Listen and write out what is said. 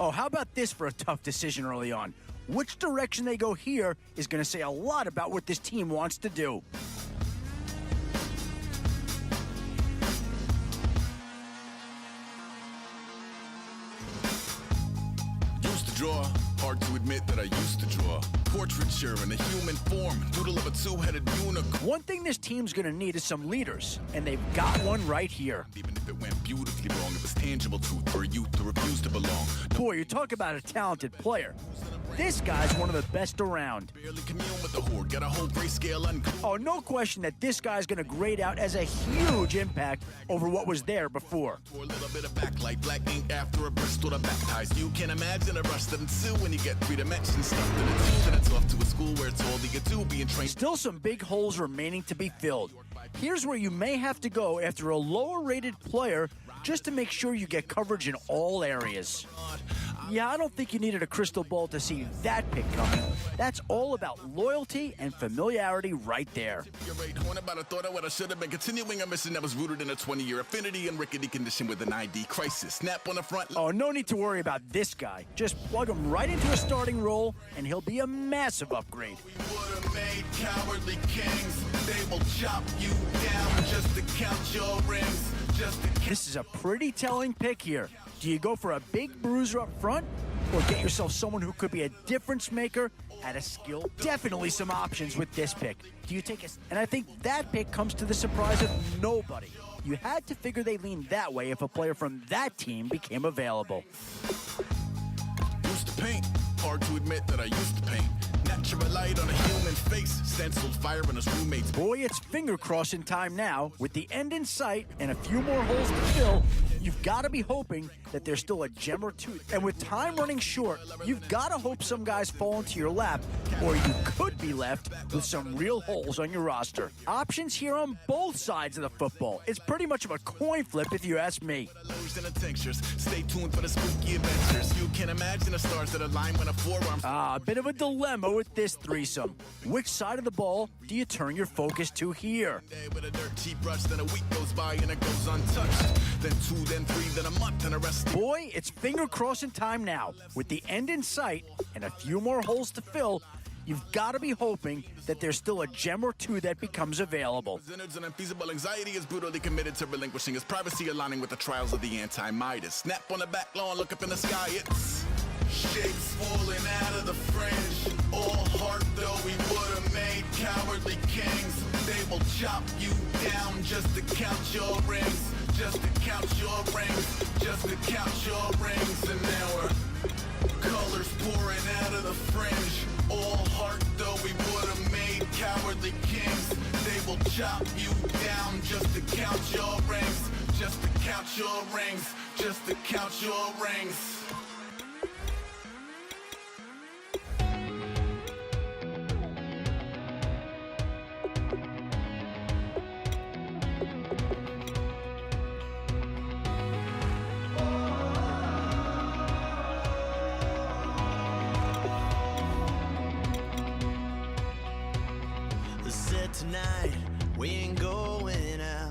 Oh, how about this for a tough decision early on? Which direction they go here is going to say a lot about what this team wants to do. Used to draw, hard to admit that I used to draw. Portraiture in a human form, doodle of a two-headed unicorn. One thing this team's going to need is some leaders, and they've got one right here. Even if it went beautifully wrong, it was tangible truth for a youth to refuse to belong. Boy, you talk about a talented player. This guy's one of the best around. Barely commune with the horde, got a whole grayscale unglued. Oh, no question that this guy's going to grade out as a huge impact over what was there before. For a little bit of backlight, black ink after a Bristol to baptize. You can imagine a rush that ensue when you get three dimensions stuffed in a tube, and it's off to a school where it's all you get to being trained. Still some big holes remaining to be filled. Here's where you may have to go after a lower-rated player just to make sure you get coverage in all areas. Yeah, I don't think you needed a crystal ball to see that pick coming. That's all about loyalty and familiarity right there. You're right, horn about a thought I would have should have been continuing a mission that was rooted in a 20-year affinity and rickety condition with an ID crisis. Snap on the front. Oh, no need to worry about this guy. Just plug him right into a starting role, and he'll be a massive upgrade. We would have made cowardly kings. They will chop you down just to count your rings. This is a pretty telling pick here. Do you go for a big bruiser up front, or get yourself someone who could be a difference maker at a skill? Definitely some options with this pick. Do you take a... And I think that pick comes to the surprise of nobody. You had to figure they lean that way if a player from that team became available. Used to paint. Hard to admit that I used to paint. Natural light on a human face, stenciled fire in his roommate's. Boy, it's finger crossing time now. With the end in sight and a few more holes to fill, you've got to be hoping that there's still a gem or two. And with time running short, you've got to hope some guys fall into your lap, or you could be left with some real holes on your roster. Options here on both sides of the football. It's pretty much of a coin flip if you ask me. Stay tuned for the spooky adventures. You can imagine the stars that align when a forearm. A bit of a dilemma with this threesome. Which side of the ball do you turn your focus to here? With a dirt cheap brush, then a week goes by and it goes untouched. Then 2, then 3, then a month and a rest. Boy, it's finger crossing time now. With the end in sight and a few more holes to fill, you've got to be hoping that there's still a gem or two that becomes available. An unfeasible anxiety is brutally committed to relinquishing his privacy, aligning with the trials of the anti-Midas. Snap on the back lawn, look up in the sky, it's shapes falling out of the fringe. All heart though we would have made cowardly kings. They will chop you down just to count your rings. Just to count your rings. Just to count your rings. And now we're colors pouring out of the fringe. All heart though we would have made cowardly kings. They will chop you down just to count your rings. Just to count your rings. Just to count your rings. Tonight we ain't going out.